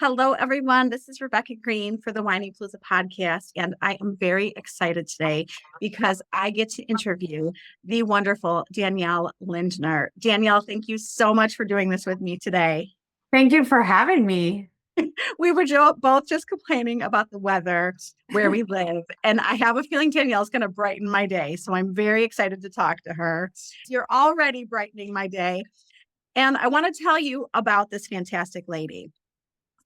Hello, everyone. This is Rebecca Greene for the Whinypaluza podcast, and I am very excited today because I get to interview the wonderful Danielle Lindner. Danielle, thank you so much for doing this with me today. Thank you for having me. We were both just complaining about the weather where we live, and I have a feeling Danielle's going to brighten my day, so I'm very excited to talk to her. You're already brightening my day, and I want to tell you about this fantastic lady.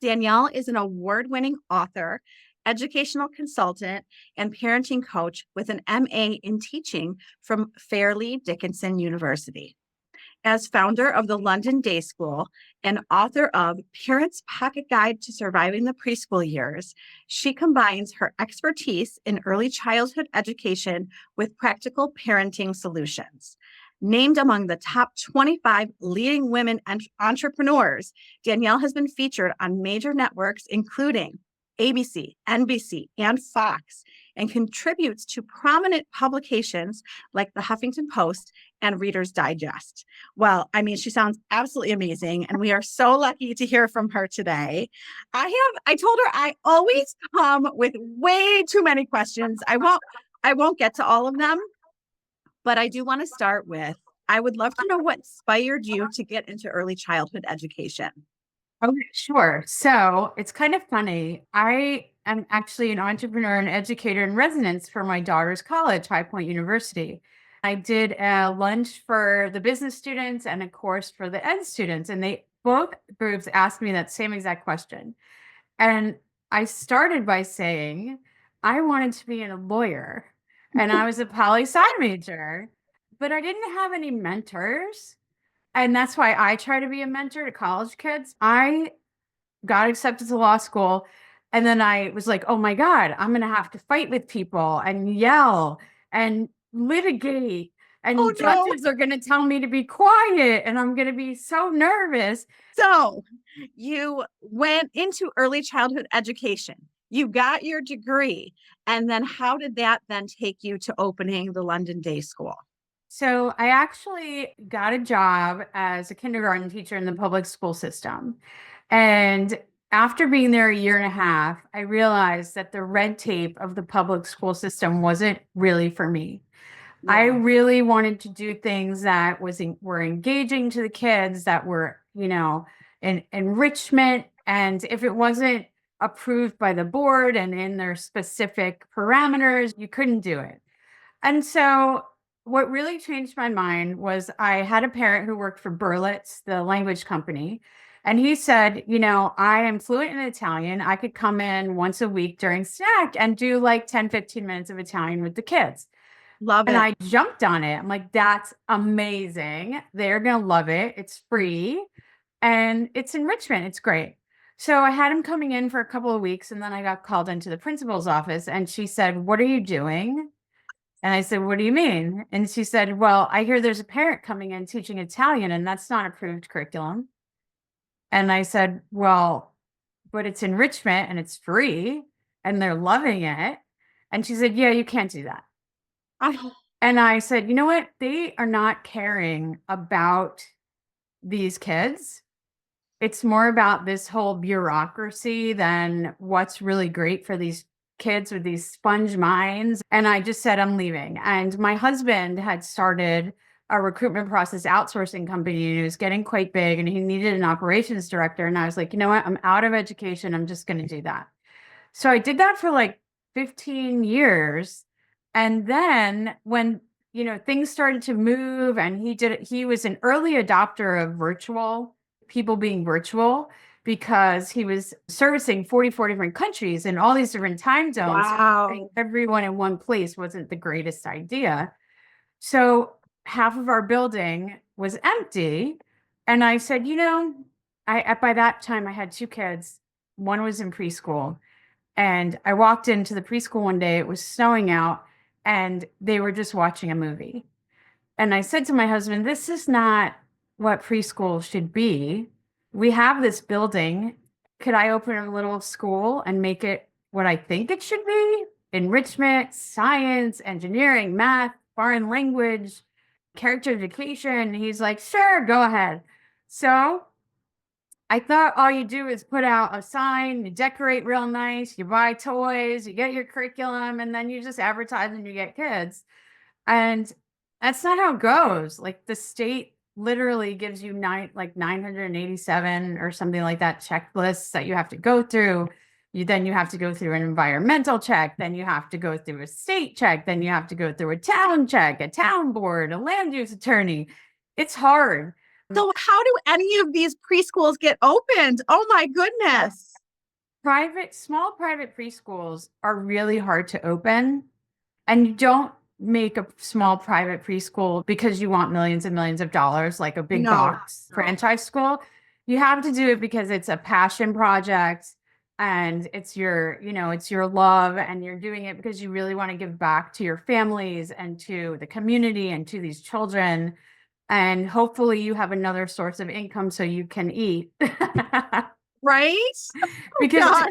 Danielle is an award-winning author, educational consultant, and parenting coach with an MA in teaching from Fairleigh Dickinson University. As founder of the London Day School and author of Parents' Pocket Guide to Surviving the Preschool Years, she combines her expertise in early childhood education with practical parenting solutions. Named among the top 25 leading women entrepreneurs, Danielle has been featured on major networks including ABC, NBC, and Fox, and contributes to prominent publications like the Huffington Post and Reader's Digest. Well, I mean, she sounds absolutely amazing, and we are so lucky to hear from her today. I told her I always come with way too many questions. I won't get to all of them, but I do want to start with, I would love to know what inspired you to get into early childhood education. Okay, sure. So it's kind of funny. I am actually an entrepreneur and educator in residence for my daughter's college, High Point University. I did a lunch for the business students and a course for the ed students, and they both groups asked me that same exact question. And I started by saying I wanted to be a lawyer, and I was a poli sci major, but I didn't have any mentors. And that's why I try to be a mentor to college kids. I got accepted to law school. And then I was like, oh my God, I'm going to have to fight with people and yell and litigate. Oh, And no. judges are going to tell me to be quiet. And I'm going to be so nervous. So you went into early childhood education. You got your degree. And then how did that then take you to opening the London Day School? So I actually got a job as a kindergarten teacher in the public school system. And after being there a year and a half, I realized that the red tape of the public school system wasn't really for me. Yeah. I really wanted to do things that were engaging to the kids, that were, enrichment. And if it wasn't approved by the board and in their specific parameters, you couldn't do it. And so what really changed my mind was I had a parent who worked for Berlitz, the language company. And he said, I am fluent in Italian. I could come in once a week during snack and do like 10, 15 minutes of Italian with the kids. Love And it. I jumped on it. I'm like, that's amazing. They're going to love it. It's free and it's enrichment. It's great. So I had him coming in for a couple of weeks, and then I got called into the principal's office, and she said, what are you doing? And I said, what do you mean? And she said, well, I hear there's a parent coming in teaching Italian, and that's not approved curriculum. And I said, well, but it's enrichment and it's free and they're loving it. And she said, yeah, you can't do that. And I said, you know what? They are not caring about these kids. It's more about this whole bureaucracy than what's really great for these kids with these sponge minds. And I just said, I'm leaving. And my husband had started a recruitment process outsourcing company, and it was getting quite big, and he needed an operations director. And I was like, you know what? I'm out of education. I'm just going to do that. So I did that for like 15 years. And then when, things started to move, and he was an early adopter of people being virtual, because he was servicing 44 different countries and all these different time zones. Wow. Everyone in one place wasn't the greatest idea. So half of our building was empty. And I said, by that time I had two kids. One was in preschool. And I walked into the preschool one day, it was snowing out, and they were just watching a movie. And I said to my husband, this is not what preschool should be. We have this building. Could I open a little school and make it what I think it should be? Enrichment, science, engineering, math, foreign language, character education. He's like, sure, go ahead. So I thought all you do is put out a sign, you decorate real nice, you buy toys, you get your curriculum, and then you just advertise and you get kids. And that's not how it goes. Like the state literally gives you 987 or something like that checklists that you have to go through. Then you have to go through an environmental check, then you have to go through a state check, then you have to go through a town check, a town board, a land use attorney. It's hard. So how do any of these preschools get opened? Oh my goodness. Small private preschools are really hard to open, and you don't make a small private preschool because you want millions and millions of dollars, like a big box franchise school. You have to do it because it's a passion project and it's your, it's your love, and you're doing it because you really want to give back to your families and to the community and to these children. And hopefully you have another source of income so you can eat. Right? Because,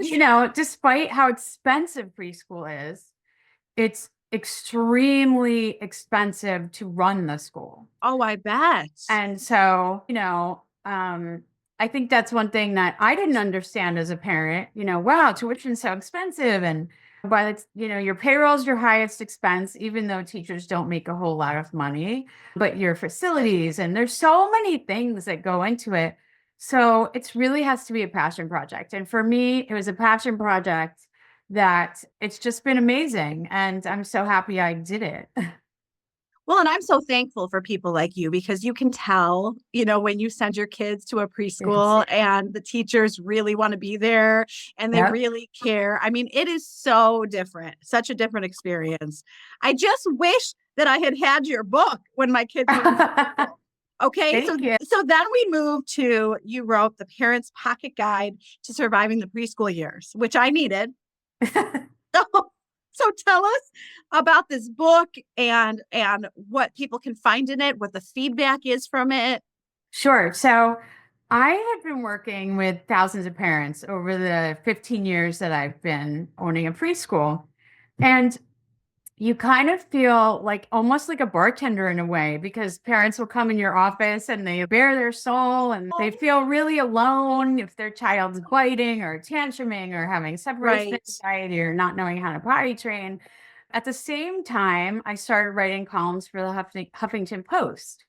despite how expensive preschool is, it's extremely expensive to run the school. Oh, I bet. And so, I think that's one thing that I didn't understand as a parent. Wow, tuition's so expensive. And your payroll's your highest expense, even though teachers don't make a whole lot of money, but your facilities, and there's so many things that go into it. So it really has to be a passion project. And for me, it was a passion project that it's just been amazing. And I'm so happy I did it. Well, and I'm so thankful for people like you, because you can tell, when you send your kids to a preschool and the teachers really want to be there and they really care. I mean, it is so different, such a different experience. I just wish that I had had your book when my kids were in school. Okay. So then we moved to, you wrote The Parent's Pocket Guide to Surviving the Preschool Years, which I needed. So tell us about this book and what people can find in it, what the feedback is from it. Sure. So I have been working with thousands of parents over the 15 years that I've been owning a preschool. And you kind of feel like almost like a bartender in a way, because parents will come in your office and they bare their soul and they feel really alone if their child's biting or tantruming or having separation anxiety or not knowing how to potty train. At the same time, I started writing columns for the Huffington Post.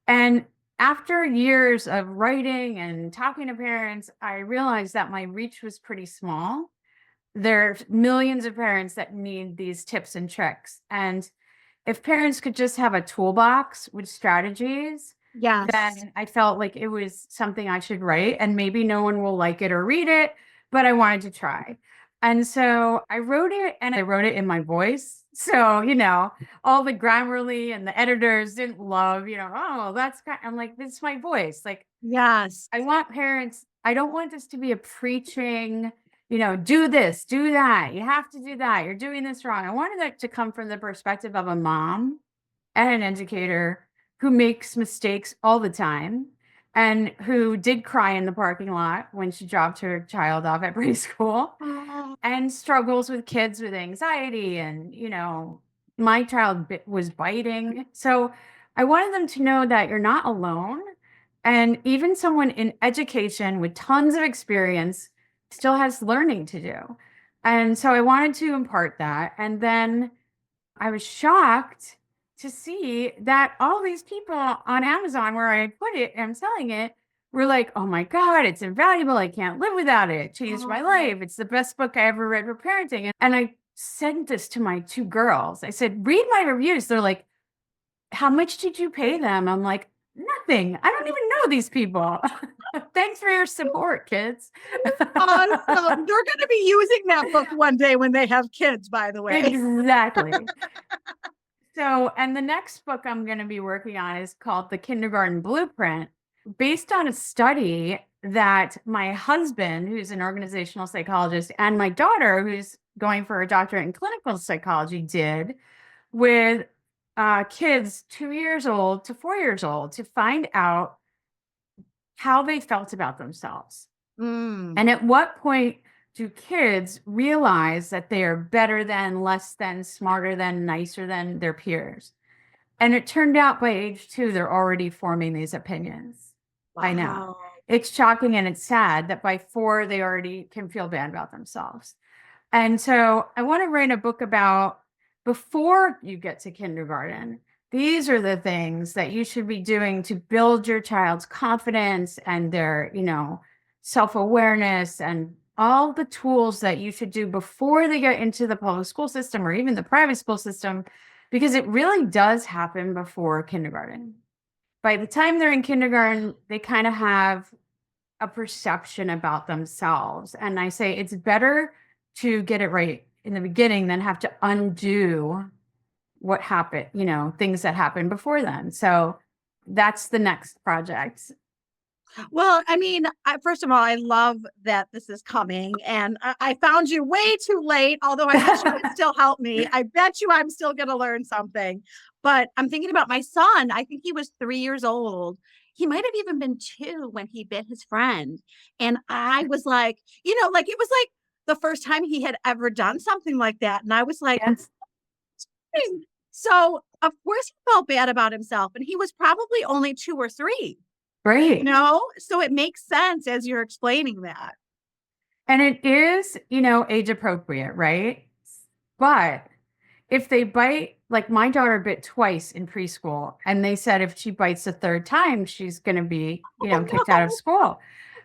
And after years of writing and talking to parents, I realized that my reach was pretty small. There's millions of parents that need these tips and tricks. And if parents could just have a toolbox with strategies, then I felt like it was something I should write. And maybe no one will like it or read it, but I wanted to try. And so I wrote it, and I wrote it in my voice. So, all the Grammarly and the editors didn't love, I'm like, this is my voice. Like, yes, I want parents, I don't want this to be a preaching, do this, do that. You have to do that. You're doing this wrong. I wanted it to come from the perspective of a mom and an educator who makes mistakes all the time and who did cry in the parking lot when she dropped her child off at preschool and struggles with kids with anxiety. And, my child was biting. So I wanted them to know that you're not alone. And even someone in education with tons of experience still has learning to do. And so I wanted to impart that. And then I was shocked to see that all these people on Amazon, where I put it and I'm selling it, were like, oh my God, it's invaluable. I can't live without it. It changed my life. It's the best book I ever read for parenting. And I sent this to my two girls. I said, read my reviews. They're like, how much did you pay them? I'm like, nothing. I don't even know these people. Thanks for your support, kids. Awesome. They're going to be using that book one day when they have kids, by the way. Exactly. So, and the next book I'm going to be working on is called The Kindergarten Blueprint, based on a study that my husband, who's an organizational psychologist, and my daughter, who's going for a doctorate in clinical psychology, did with kids 2 years old to 4 years old to find out how they felt about themselves. And at what point do kids realize that they are better than, less than, smarter than, nicer than their peers? And it turned out by age 2, they're already forming these opinions. Wow. I know. It's shocking and it's sad that by 4, they already can feel bad about themselves. And so I want to write a book about before you get to kindergarten. These are the things that you should be doing to build your child's confidence and their, self-awareness, and all the tools that you should do before they get into the public school system or even the private school system, because it really does happen before kindergarten. By the time they're in kindergarten, they kind of have a perception about themselves. And I say it's better to get it right in the beginning than have to undo what happened, things that happened before then. So that's the next project. Well, I mean, first of all, I love that this is coming, and I found you way too late, although I bet you could still help me. I bet you I'm still going to learn something. But I'm thinking about my son. I think he was 3 years old. He might have even been 2 when he bit his friend. And I was like, like it was like the first time he had ever done something like that. And I was like, Yes. so of course he felt bad about himself. And he was probably only 2 or 3. Great. So it makes sense as you're explaining that. And it is, age appropriate, right? But if they bite, like my daughter bit twice in preschool, and they said if she bites a third time, she's going to be, kicked out of school.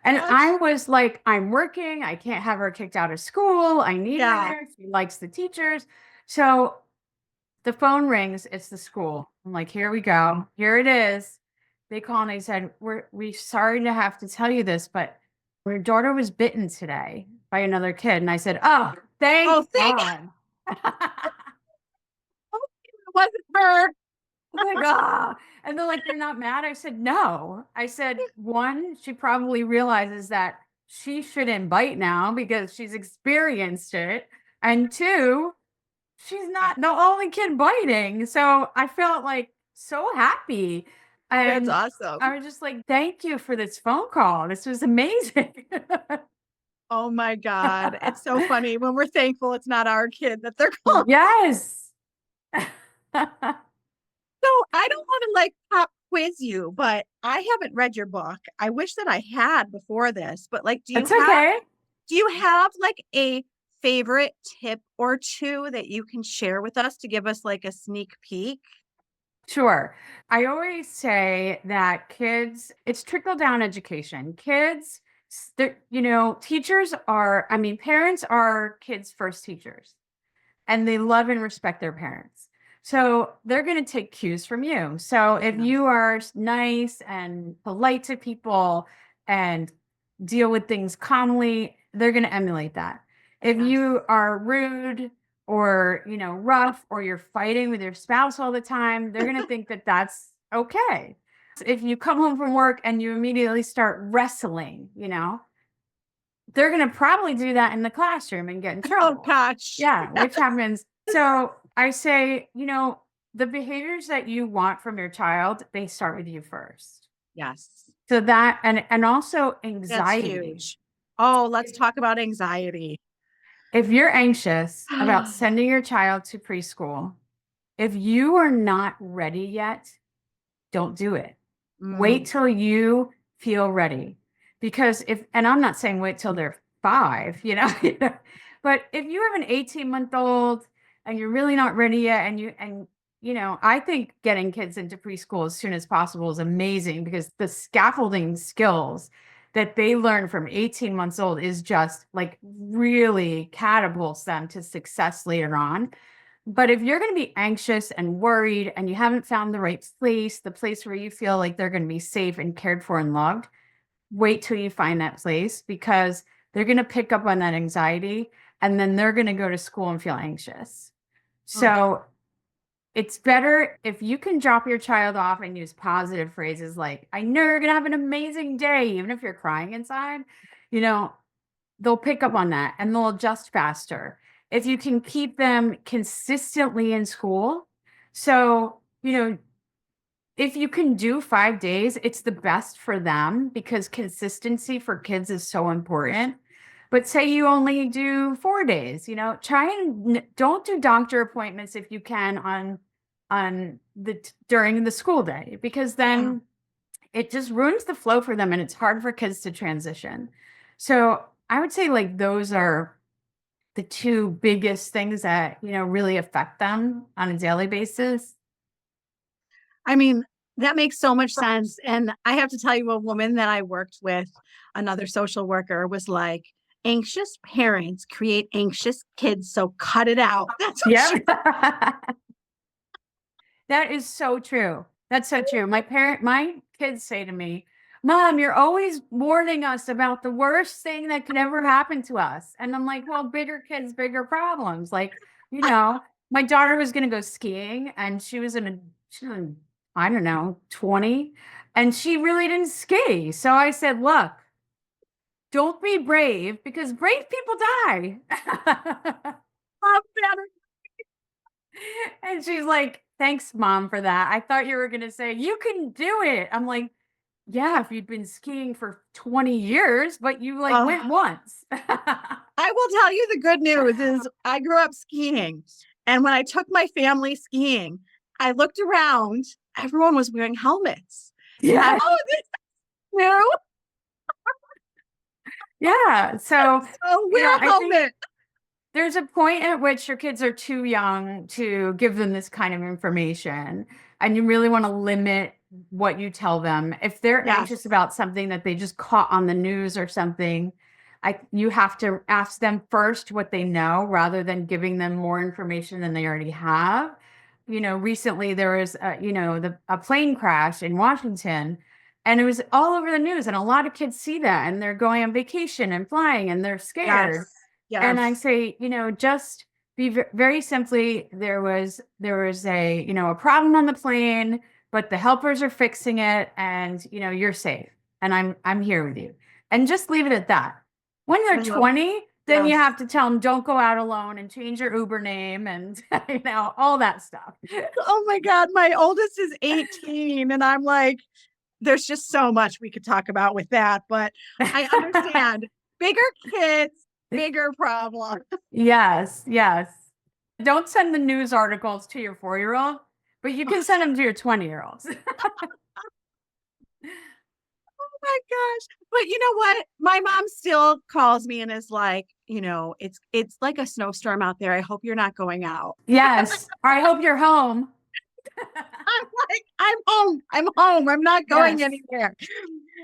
And I was like, I'm working. I can't have her kicked out of school. I need her there. She likes the teachers. So the phone rings. It's the school. I'm like, here we go. Here it is. They call and they said, we're sorry to have to tell you this, but your daughter was bitten today by another kid. And I said, oh, thank God. It wasn't her. I'm like, ah. And they're like, you're not mad? I said, no. I said, one, she probably realizes that she shouldn't bite now because she's experienced it. And 2, she's not the only kid biting. So I felt like so happy. And That's awesome. I was just like, thank you for this phone call. This was amazing. Oh my God. It's so funny when we're thankful it's not our kid that they're calling. Yes. So I don't want to like pop quiz you, but I haven't read your book. I wish that I had before this, but like, do you have like a favorite tip or 2 that you can share with us to give us like a sneak peek? Sure. I always say that kids, it's trickle down education. Kids, teachers parents are kids' first teachers, and they love and respect their parents. So they're going to take cues from you. So if you are nice and polite to people and deal with things calmly, they're going to emulate that. If you are rude or, rough, or you're fighting with your spouse all the time, they're going to think that that's okay. If you come home from work and you immediately start wrestling, they're going to probably do that in the classroom and get in trouble. Oh gosh. Yeah, which happens. So I say, the behaviors that you want from your child, they start with you first. Yes. So that, and also anxiety. That's huge. Oh, let's talk about anxiety. If you're anxious about sending your child to preschool, if you are not ready yet, don't do it. Wait till you feel ready. Because and I'm not saying wait till they're 5, but if you have an 18-month-old and you're really not ready yet, and I think getting kids into preschool as soon as possible is amazing, because the scaffolding skills that they learn from 18 months old is just like really catapults them to success later on. But if you're going to be anxious and worried and you haven't found the right place, the place where you feel like they're going to be safe and cared for and loved, wait till you find that place, because they're going to pick up on that anxiety, and then they're going to go to school and feel anxious. So it's better if you can drop your child off and use positive phrases like, I know you're going to have an amazing day, even if you're crying inside, they'll pick up on that and they'll adjust faster. If you can keep them consistently in school. So, if you can do 5 days, it's the best for them, because consistency for kids is so important. But say you only do 4 days, try and don't do doctor appointments if you can during the school day, because then it just ruins the flow for them and it's hard for kids to transition. So I would say like those are the two biggest things that, really affect them on a daily basis. I mean, that makes so much sense. And I have to tell you, a woman that I worked with, another social worker, was like, anxious parents create anxious kids. So cut it out. That's what she. Yep. That is so true. That's so true. My kids say to me, Mom, you're always warning us about the worst thing that could ever happen to us. And I'm like, well, bigger kids, bigger problems. Like, my daughter was going to go skiing and she was I don't know, 20, and she really didn't ski. So I said, look, don't be brave because brave people die. Love that. And she's like, thanks, Mom, for that. I thought you were going to say, you can do it. I'm like, yeah, if you'd been skiing for 20 years, but you went once. I will tell you the good news is I grew up skiing. And when I took my family skiing, I looked around, everyone was wearing helmets. Yeah. Oh, this is new. Yeah. So wear a helmet. There's a point at which your kids are too young to give them this kind of information. And you really want to limit what you tell them. If they're anxious about something that they just caught on the news or something, you have to ask them first what they know rather than giving them more information than they already have. Recently there was, a plane crash in Washington, and it was all over the news. And a lot of kids see that and they're going on vacation and flying and they're scared. Yes. And I say, just be very simply, there was a, a problem on the plane, but the helpers are fixing it and, you're safe and I'm here with you, and just leave it at that. When they're 20, then you have to tell them, don't go out alone and change your Uber name and, all that stuff. Oh my God. My oldest is 18 and I'm like, there's just so much we could talk about with that, but I understand bigger kids, bigger problem. Yes. Don't send the news articles to your 4-year-old, but you can send them to your 20-year-olds. Oh my gosh. But you know what? My mom still calls me and is like, it's like a snowstorm out there. I hope you're not going out. Yes. Or I hope you're home. I'm like, I'm home. I'm not going anywhere.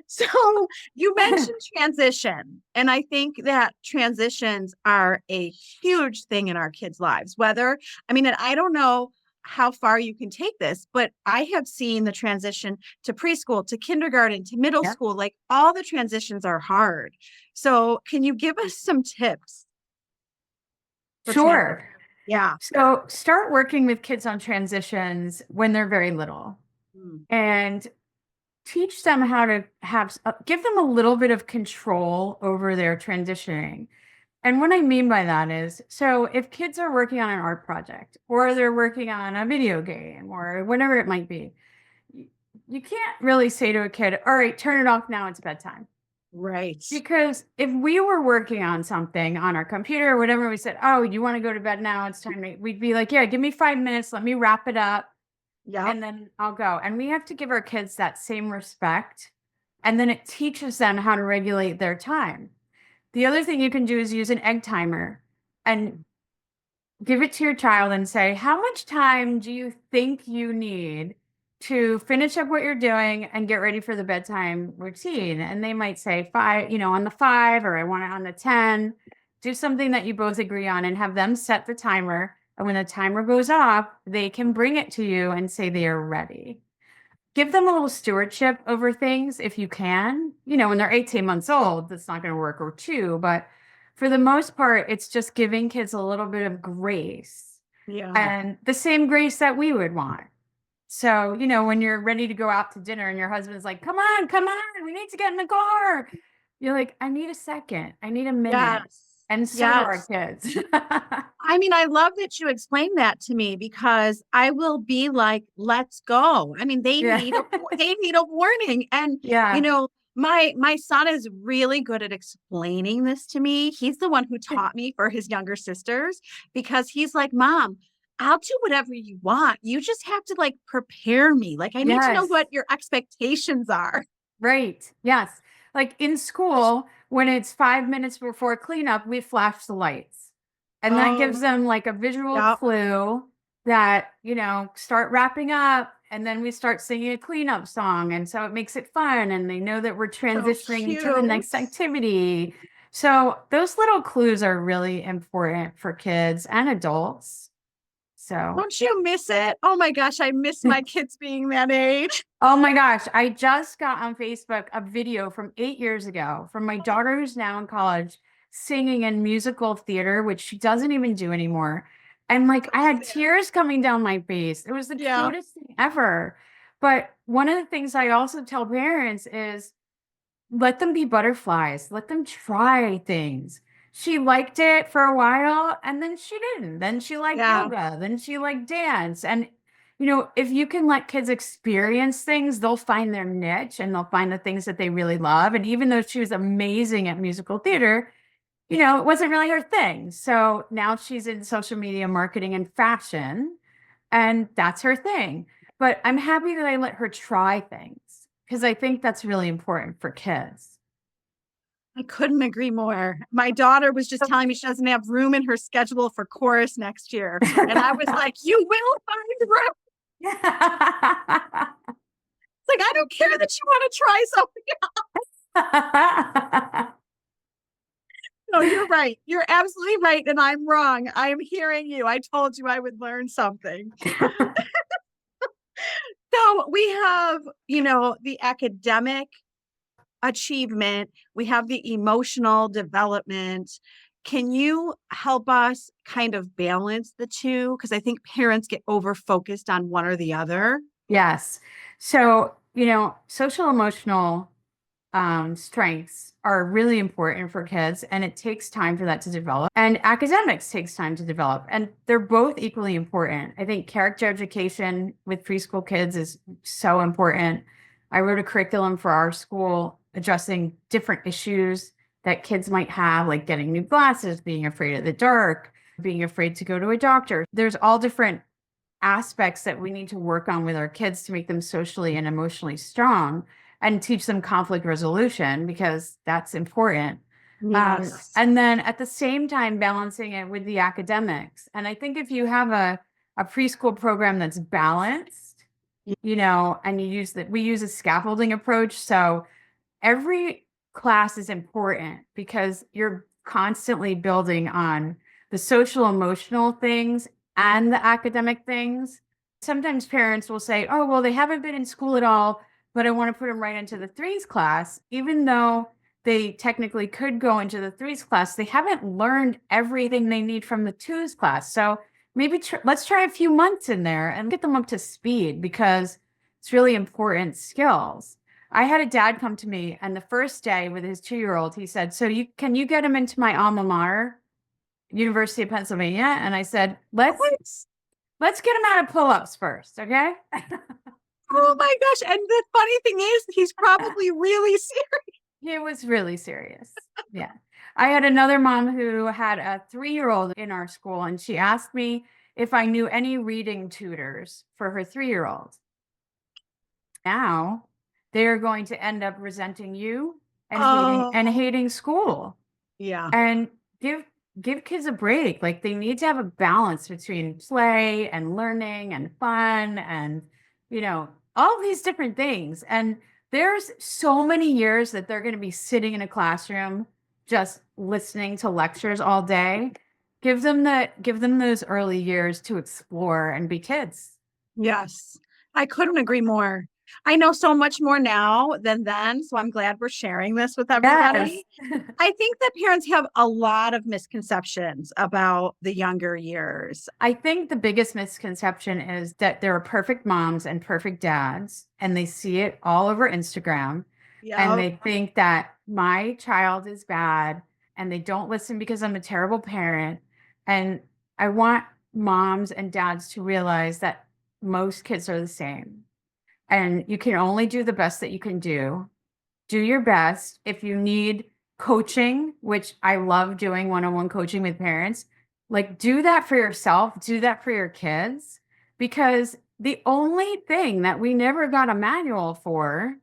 So you mentioned transition. And I think that transitions are a huge thing in our kids' lives. And I don't know how far you can take this, but I have seen the transition to preschool, to kindergarten, to middle school. Like all the transitions are hard. So can you give us some tips? Sure. Yeah. So start working with kids on transitions when they're very little and teach them how to give them a little bit of control over their transitioning. And what I mean by that is, so if kids are working on an art project or they're working on a video game or whatever it might be, you can't really say to a kid, all right, turn it off now, it's bedtime. Right. Because if we were working on something on our computer or whatever, we said, oh, you want to go to bed now, it's time to, we'd be like, yeah, give me 5 minutes, let me wrap it up. Yeah. And then I'll go. And we have to give our kids that same respect. And then it teaches them how to regulate their time. The other thing you can do is use an egg timer and give it to your child and say, how much time do you think you need to finish up what you're doing and get ready for the bedtime routine? And they might say 5, on the 5, or I want it on the 10. Do something that you both agree on and have them set the timer. And when the timer goes off, they can bring it to you and say they are ready. Give them a little stewardship over things if you can. When they're 18 months old, that's not going to work, or 2. But for the most part, it's just giving kids a little bit of grace. Yeah. And the same grace that we would want. So, when you're ready to go out to dinner and your husband's like, come on, we need to get in the car. You're like, I need a second. I need a minute. Yes. And so do our kids. I love that you explained that to me, because I will be like, let's go. They need a warning. And, my son is really good at explaining this to me. He's the one who taught me for his younger sisters, because he's like, Mom, I'll do whatever you want. You just have to like prepare me. Like, I need to know Yes. what your expectations are. Right. Yes. Like in school, when it's 5 minutes before cleanup, we flash the lights. And that gives Oh, them like a visual yeah. clue that, start wrapping up. And then we start singing a cleanup song. And so it makes it fun. And they know that we're So transitioning to the cute. next activity. So those little clues are really important for kids and adults. So. Don't you miss it? Oh my gosh, I miss my kids being that age. Oh my gosh, I just got on Facebook a video from 8 years ago from my daughter who's now in college singing in musical theater, which she doesn't even do anymore. And like I had tears coming down my face. It was the Yeah. cutest thing ever. But one of the things I also tell parents is let them be butterflies. Let them try things. She liked it for a while and then she didn't. Then she liked Yeah. yoga. Then she liked dance. And, if you can let kids experience things, they'll find their niche and they'll find the things that they really love. And even though she was amazing at musical theater, it wasn't really her thing. So now she's in social media marketing and fashion, and that's her thing. But I'm happy that I let her try things because I think that's really important for kids. I couldn't agree more. My daughter was just telling me she doesn't have room in her schedule for chorus next year. And I was like, you will find room. It's like, I don't care that you want to try something. No, you're right. You're absolutely right. And I'm wrong. I'm hearing you. I told you I would learn something. So we have, the academic achievement, we have the emotional development. Can you help us kind of balance the two? Because I think parents get over focused on one or the other. Yes. So, social emotional strengths are really important for kids, and it takes time for that to develop. And academics takes time to develop, and they're both equally important. I think character education with preschool kids is so important. I wrote a curriculum for our school addressing different issues that kids might have, like getting new glasses, being afraid of the dark, being afraid to go to a doctor. There's all different aspects that we need to work on with our kids to make them socially and emotionally strong and teach them conflict resolution because that's important. Yes. And then at the same time, balancing it with the academics. And I think if you have a preschool program that's balanced, and we use a scaffolding approach. So every class is important because you're constantly building on the social emotional things and the academic things. Sometimes parents will say, oh, well, they haven't been in school at all, but I want to put them right into the threes class. Even though they technically could go into the threes class, they haven't learned everything they need from the twos class. So maybe let's try a few months in there and get them up to speed because it's really important skills. I had a dad come to me, and the first day with his 2-year-old, he said, so can you get him into my alma mater, University of Pennsylvania? And I said, let's get him out of pull-ups first, okay? Oh my gosh. And the funny thing is, he's probably really serious. He was really serious. Yeah. I had another mom who had a 3-year-old in our school, and she asked me if I knew any reading tutors for her 3-year-old. Now they're going to end up resenting you and hating school. Yeah. And give kids a break. Like they need to have a balance between play and learning and fun and, all these different things. And there's so many years that they're going to be sitting in a classroom just listening to lectures all day. Give them those early years to explore and be kids. Yes. I couldn't agree more. I know so much more now than then. So I'm glad we're sharing this with everybody. Yes. I think that parents have a lot of misconceptions about the younger years. I think the biggest misconception is that there are perfect moms and perfect dads, and they see it all over Instagram. And they think that my child is bad and they don't listen because I'm a terrible parent. And I want moms and dads to realize that most kids are the same. And you can only do the best that you can do. Do your best. If you need coaching, which I love doing one-on-one coaching with parents, Like, do that for yourself, do that for your kids, because the only thing that we never got a manual for,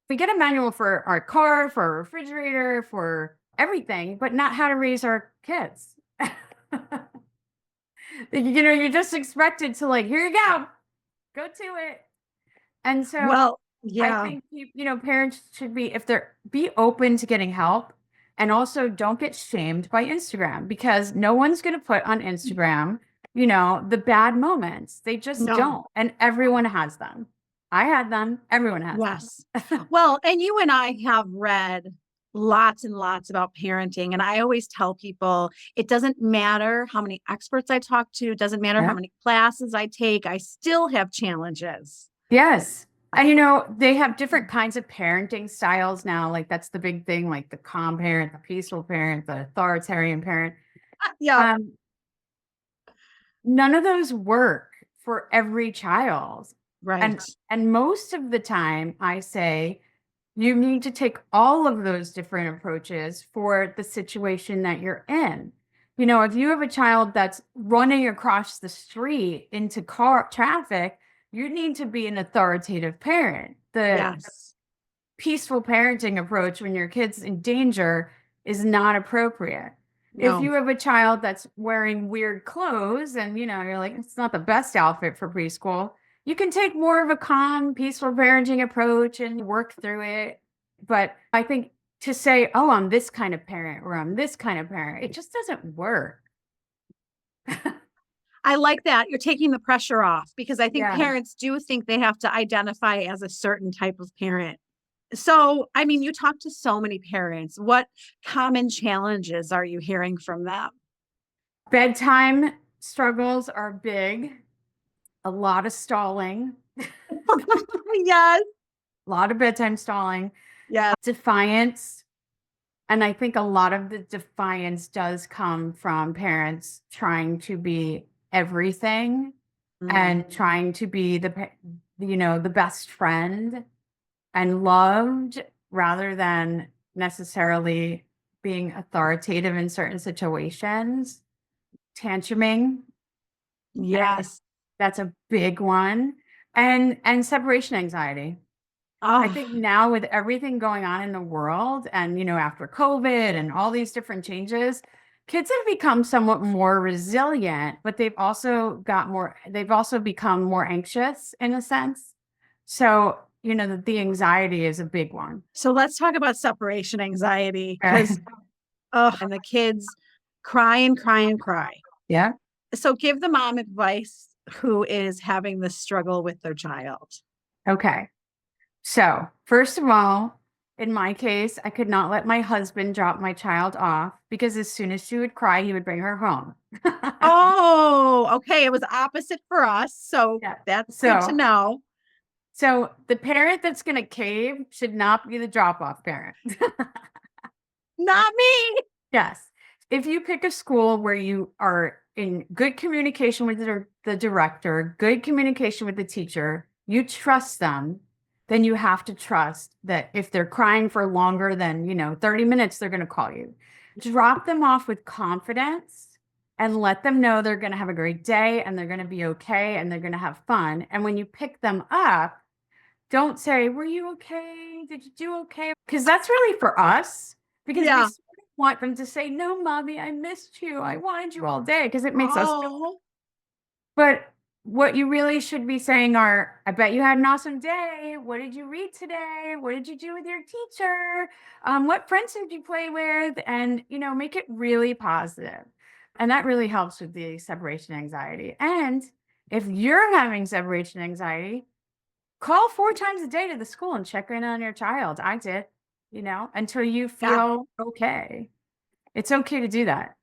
we get a manual for our car, for our refrigerator, for everything, but not how to raise our kids. You're just expected to, like, here you go to it. And so Well, I yeah, think parents should be, if they're be open to getting help, and also don't get shamed by Instagram, because no one's going to put on Instagram, the bad moments. They just no, don't. And everyone has them. I had them. Everyone has them. yes. Well, and you and I have read lots and lots about parenting. And I always tell people it doesn't matter how many experts I talk to, it doesn't matter how Yeah. many classes I take, I still have challenges. Yes. And they have different kinds of parenting styles now. Like, that's the big thing, like the calm parent, the peaceful parent, the authoritarian parent. Yeah, Um, None of those work for every child. right. And most of the time I say you need to take all of those different approaches for the situation that you're in. If you have a child that's running across the street into car traffic, you need to be an authoritative parent. The Yes. peaceful parenting approach when your kid's in danger is not appropriate. If No. you have a child that's wearing weird clothes and you're like, it's not the best outfit for preschool, you can take more of a calm, peaceful parenting approach and work through it. But I think to say, oh, I'm this kind of parent or I'm this kind of parent, it just doesn't work. I like that. You're taking the pressure off because I think Yeah. parents do think they have to identify as a certain type of parent. So, I mean, you talk to so many parents. What common challenges are you hearing from them? Bedtime struggles are big, a lot of stalling, Yes. a lot of bedtime stalling, Yes. defiance. And I think a lot of the defiance does come from parents trying to be everything Mm, and trying to be the best friend and loved, rather than necessarily being authoritative in certain situations. Tantruming, yes. that's a big one. And separation anxiety. I Oh, think now, with everything going on in the world and, after COVID and all these different changes, kids have become somewhat more resilient, but they've also become more anxious in a sense. So, the anxiety is a big one. so let's talk about separation anxiety because, oh, and the kids cry and cry and cry. Yeah. So give the mom advice who is having this struggle with their child. Okay. So, first of all, in my case, I could not let my husband drop my child off, because as soon as she would cry, he would bring her home. Oh, okay. It was opposite for us. So Yeah. that's good to So, know. So the parent that's going to cave should not be the drop off parent. Not me. Yes. If you pick a school where you are in good communication with the director, good communication with the teacher, you trust them, then you have to trust that if they're crying for longer than, 30 minutes, they're going to call you. Drop them off with confidence and let them know they're going to have a great day and they're going to be okay and they're going to have fun. And when you pick them up, don't say, "Were you okay? Did you do okay?" Because that's really for us, because we Yeah. sort of want them to say, "No, mommy, I missed you. I wanted you all day," because it makes us feel. Oh, But what you really should be saying are, "I bet you had an awesome day. What did you read today? What did you do with your teacher? What friends did you play with?" And, make it really positive. And that really helps with the separation anxiety. And if you're having separation anxiety, call 4 times a day to the school and check in on your child. I did, until you yeah. feel okay. It's okay to do that.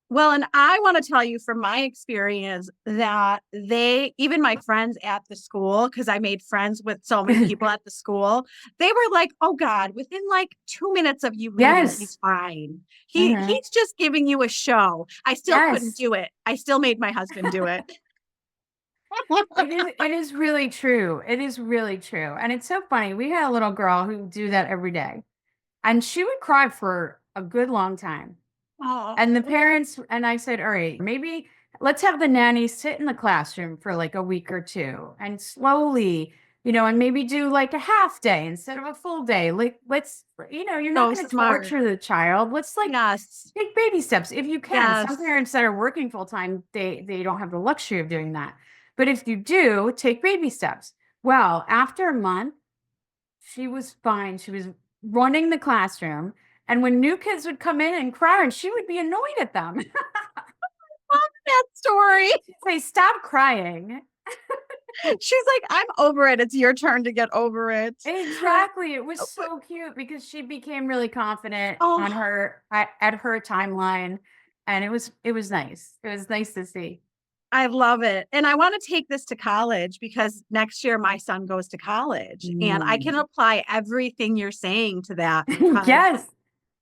Well, and I want to tell you from my experience that even my friends at the school, because I made friends with so many people at the school, they were like, oh God, within like 2 minutes of you leaving, he's Yes. fine. Mhm. He's just giving you a show. I still couldn't Yes. do it. I still made my husband do it. It is really true. It is really true. And it's so funny. We had a little girl who would do that every day. And she would cry for a good long time. And the Oh, parents, and I said, all right, maybe let's have the nanny sit in the classroom for like a week or two and slowly, and maybe do like a half day instead of a full day. Like, let's, you're not so going to smart. torture the child. Let's like Yes. take baby steps if you can. Some Yes. parents that are working full time, they don't have the luxury of doing that. But if you do, take baby steps. Well, after a month, she was fine. She was running the classroom. And when new kids would come in and cry, and she would be annoyed at them. That story. Say, stop crying. She's like, I'm over it. It's your turn to get over it. Exactly. It was Oh, so cute because she became really confident oh, on her at her timeline. And it was nice. It was nice to see. I love it. And I want to take this to college because next year my son goes to college and I can Mm. apply everything you're saying to that because Yes.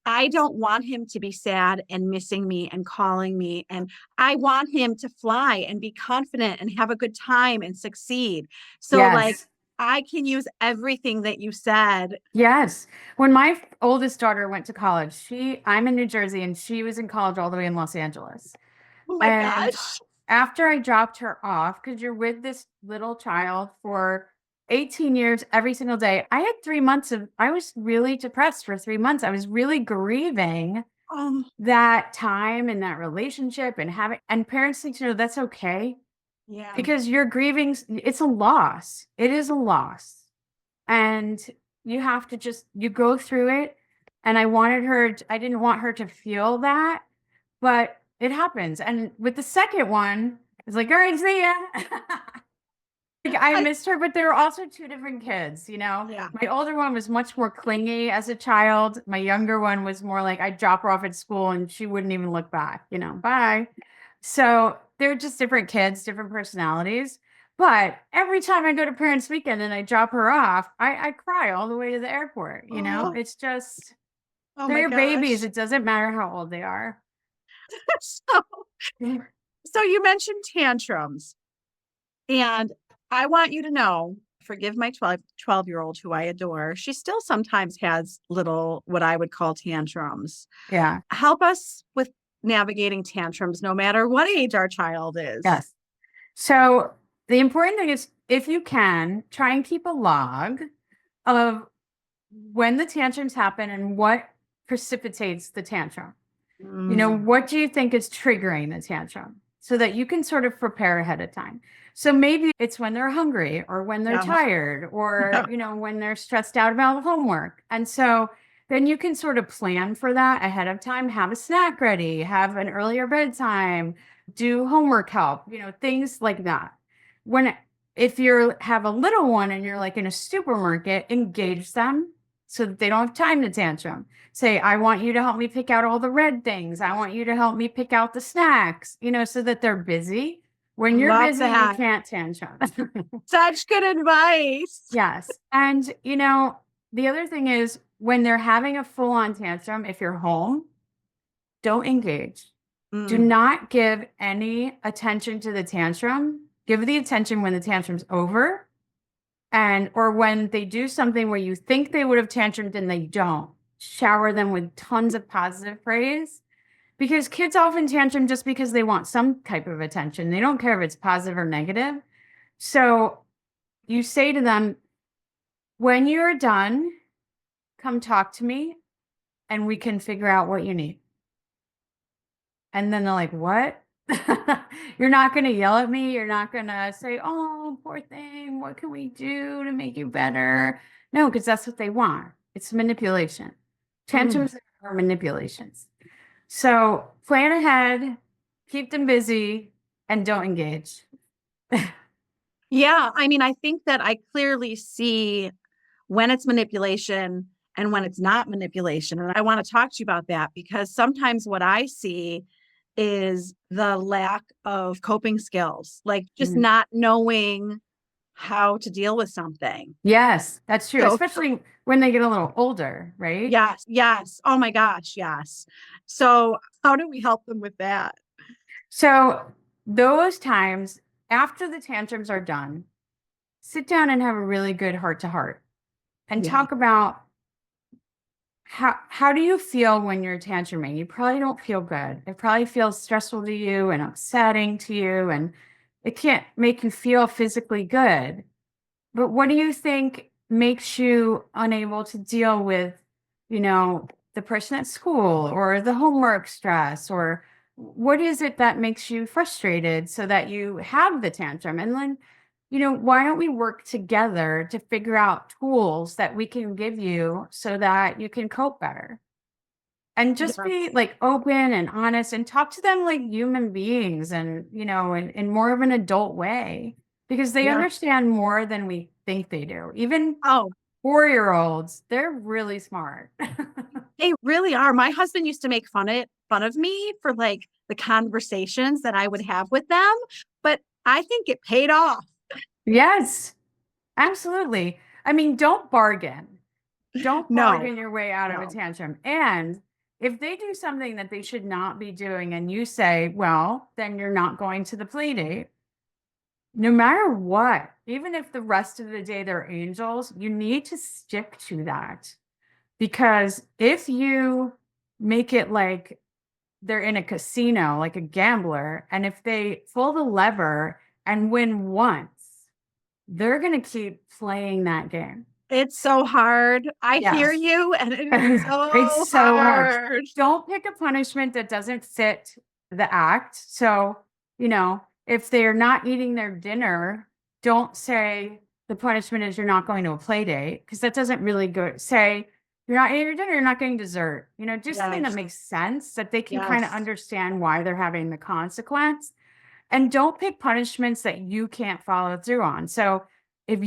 I don't want him to be sad and missing me and calling me. And I want him to fly and be confident and have a good time and succeed. So, like, Yes. I can use everything that you said. Yes. When my oldest daughter went to college, I'm in New Jersey and she was in college all the way in Los Angeles. Oh my And gosh. after I dropped her off, because you're with this little child for 18 years every single day, I had 3 months I was really depressed for 3 months. I was really grieving Oh, that time and that relationship and parents need to know that's okay yeah. because you're grieving. It's a loss. It is a loss. And you have to you go through it. And I didn't want her to feel that, but it happens. And with the second one, it's like, all right, see ya. Like, I I, missed her, but there were also two different kids. yeah. My older one was much more clingy as a child. My younger one was more like I'd drop her off at school and she wouldn't even look back, bye. So they're just different kids, different personalities. But every time I go to parents' weekend and I drop her off, I cry all the way to the airport. Oh, It's just, oh they're my your babies. gosh. It doesn't matter how old they are. So, so you mentioned tantrums. And I want you to know, forgive my 12-year-old who I adore. She still sometimes has little, what I would call tantrums. Yeah. Help us with navigating tantrums, no matter what age our child is. Yes. So the important thing is if you can, try and keep a log of when the tantrums happen and what precipitates the tantrum. Mm, What do you think is triggering the tantrum so that you can sort of prepare ahead of time? So maybe it's when they're hungry or when they're yeah. tired or, when they're stressed out about homework. And so then you can sort of plan for that ahead of time, have a snack ready, have an earlier bedtime, do homework help, things like that. If you have a little one and you're like in a supermarket, engage them so that they don't have time to tantrum. Say, I want you to help me pick out all the red things. I want you to help me pick out the snacks, so that they're busy. When you're Love busy, you that. can't tantrum. Such good advice. Yes. And, the other thing is when they're having a full on tantrum, if you're home, don't engage. Do Mm, not give any attention to the tantrum. Give the attention when the tantrum's over or when they do something where you think they would have tantrumed and they don't. Shower them with tons of positive praise because kids often tantrum just because they want some type of attention. They don't care if it's positive or negative. So you say to them, when you're done, come talk to me and we can figure out what you need. And then they're like, what? You're not going to yell at me. You're not going to say, oh, poor thing. What can we do to make you better? No, because that's what they want. It's manipulation. mm. Tantrums are manipulations. So plan ahead, keep them busy, and don't engage. Yeah. I mean, I think that I clearly see when it's manipulation and when it's not manipulation. And I want to talk to you about that because sometimes what I see is the lack of coping skills, like just Mhm. not knowing how to deal with something. Yes, that's true, So, especially when they get a little older, right? yes, yes. Oh my gosh, yes. So, how do we help them with that? So those times after the tantrums are done, sit down and have a really good heart to heart and Yeah. talk about How do you feel when you're tantruming? You probably don't feel good. It probably feels stressful to you and upsetting to you, and it can't make you feel physically good. But what do you think makes you unable to deal with, the person at school or the homework stress, or what is it that makes you frustrated so that you have the tantrum? And then, why don't we work together to figure out tools that we can give you so that you can cope better? And just Yeah. be like open and honest and talk to them like human beings and, in more of an adult way because they Yeah. understand more than we think they do. Even Oh, 4-year-olds, they're really smart. they really are. My husband used to make fun of me for like the conversations that I would have with them, but I think it paid off. Yes, absolutely. I mean, don't bargain. Don't No, bargain your way out of a no. tantrum. And if they do something that they should not be doing and you say, well, then you're not going to the play date, no matter what, even if the rest of the day they're angels, you need to stick to that. Because if you make it like they're in a casino, like a gambler, and if they pull the lever and win once, they're going to keep playing that game. It's so hard. I hear Yes. you, and it is It's so so hard. hard. Don't pick a punishment that doesn't fit the act. So, if they're not eating their dinner, don't say the punishment is you're not going to a play date because that doesn't really go. Say you're not eating your dinner, you're not getting dessert. Just something that Yes, makes sense that they can kind of yes, understand why they're having the consequence. And don't pick punishments that you can't follow through on. So if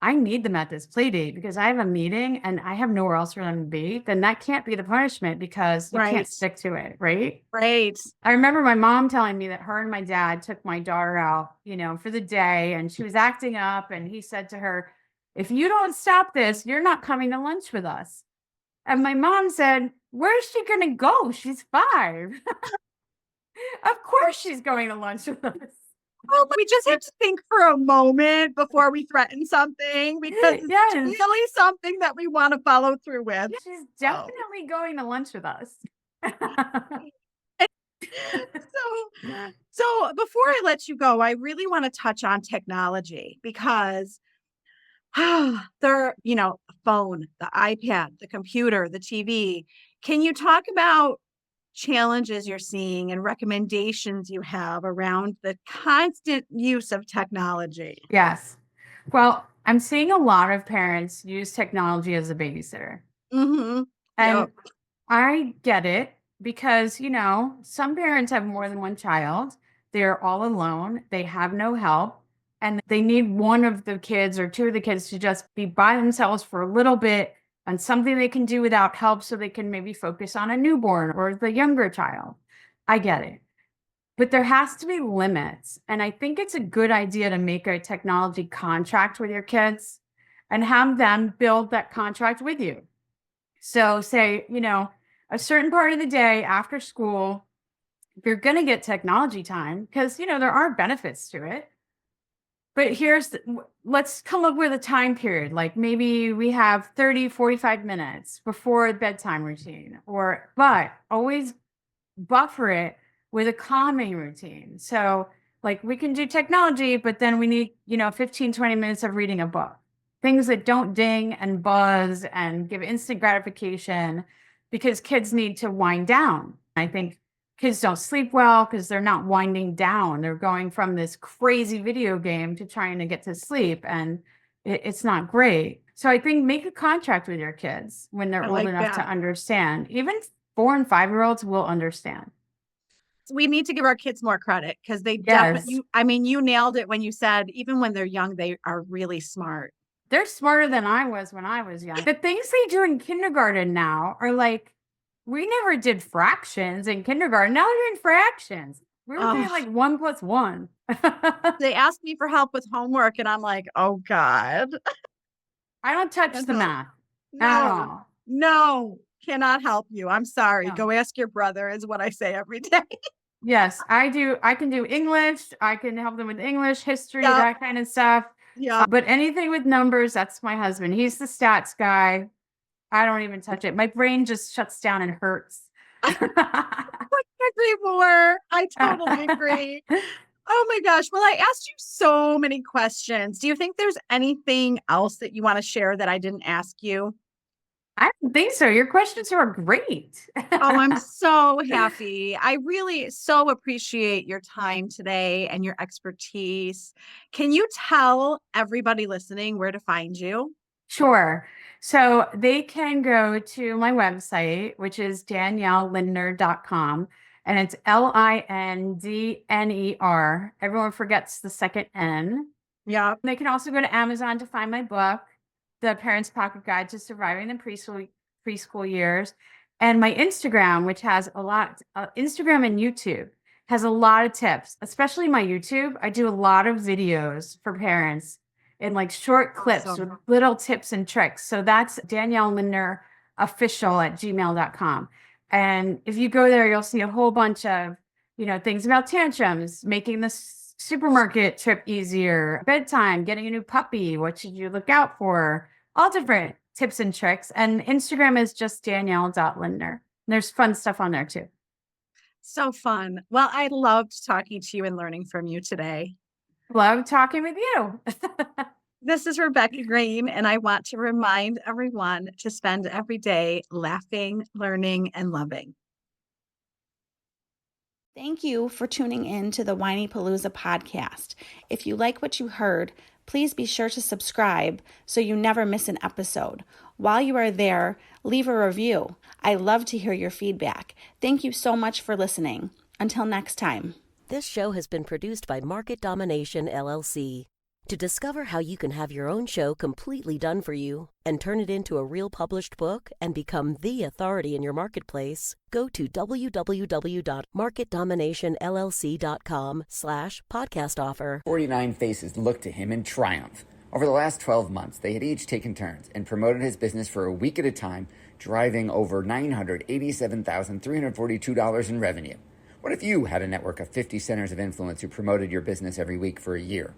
I need them at this play date because I have a meeting and I have nowhere else for them to be, then that can't be the punishment because you can't right, stick to it, right? right. I remember my mom telling me that her and my dad took my daughter out, for the day and she was acting up. And he said to her, if you don't stop this, you're not coming to lunch with us. And my mom said, where's she going to go? She's 5. Of course she's going to lunch with us. Well, we just have to think for a moment before we threaten something because it's Yes. really something that we want to follow through with. She's Oh. definitely going to lunch with us. So before I let you go, I really want to touch on technology because the phone, the iPad, the computer, the TV. Can you talk about challenges you're seeing and recommendations you have around the constant use of technology? Yes. Well, I'm seeing a lot of parents use technology as a babysitter. Mm-hmm. And Yep. I get it because, some parents have more than one child. They're all alone. They have no help. And they need one of the kids or two of the kids to just be by themselves for a little bit on something they can do without help so they can maybe focus on a newborn or the younger child. I get it. But there has to be limits. And I think it's a good idea to make a technology contract with your kids and have them build that contract with you. So say, a certain part of the day after school, you're going to get technology time because, there are benefits to it. But let's come up with a time period. Like maybe we have 30, 45 minutes before a bedtime routine but always buffer it with a calming routine. So like we can do technology, but then we need, 15, 20 minutes of reading a book. Things that don't ding and buzz and give instant gratification because kids need to wind down. I think kids don't sleep well because they're not winding down. They're going from this crazy video game to trying to get to sleep and it's not great. So I think make a contract with your kids when they're I old like enough to that. understand. Even 4 and 5-year-olds will understand. We need to give our kids more credit because they Yes. definitely, I mean, you nailed it when you said, even when they're young, they are really smart. They're smarter than I was when I was young. The things they do in kindergarten now are like, we never did fractions in kindergarten. Now they're in fractions. We were doing Oh, like 1 plus 1. they asked me for help with homework, and I'm like, oh God. I don't touch Can't the help. math at No, all. no, cannot help you. I'm sorry. No. Go ask your brother, is what I say every day. Yes, I do. I can do English. I can help them with English, history, Yep. that kind of stuff. Yep. But anything with numbers, that's my husband. He's the stats guy. I don't even touch it. My brain just shuts down and hurts. I couldn't agree more. I totally agree. Oh my gosh. Well, I asked you so many questions. Do you think there's anything else that you want to share that I didn't ask you? I don't think so. Your questions are great. Oh, I'm so happy. I really so appreciate your time today and your expertise. Can you tell everybody listening where to find you? Sure. So they can go to my website, which is daniellelindner.com, and it's Lindner. Everyone forgets the second N. Yeah. They can also go to Amazon to find my book, The Parent's Pocket Guide to Surviving the Preschool Years, and my Instagram, which has a lot, Instagram and YouTube has a lot of tips, especially my YouTube. I do a lot of videos for parents in like short clips with Awesome. little tips and tricks. So that's Danielle Lindner official at gmail.com. And if you go there, you'll see a whole bunch of, things about tantrums, making the supermarket trip easier, bedtime, getting a new puppy, what should you look out for, all different tips and tricks. And Instagram is just Danielle.Lindner. There's fun stuff on there too. So fun. Well, I loved talking to you and learning from you today. Love talking with you. This is Rebecca Greene, and I want to remind everyone to spend every day laughing, learning, and loving. Thank you for tuning in to the Whinypaluza podcast. If you like what you heard, please be sure to subscribe so you never miss an episode. While you are there, leave a review. I love to hear your feedback. Thank you so much for listening. Until next time. This show has been produced by Market Domination, LLC. To discover how you can have your own show completely done for you and turn it into a real published book and become the authority in your marketplace, go to www.marketdominationllc.com/podcast offer. 49 faces looked to him in triumph. Over the last 12 months, they had each taken turns and promoted his business for a week at a time, driving over $987,342 in revenue. What if you had a network of 50 centers of influence who promoted your business every week for a year?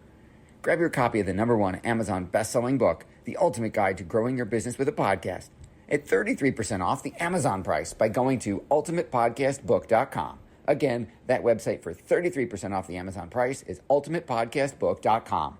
Grab your copy of the #1 Amazon best-selling book, The Ultimate Guide to Growing Your Business with a Podcast, at 33% off the Amazon price by going to ultimatepodcastbook.com. Again, that website for 33% off the Amazon price is ultimatepodcastbook.com.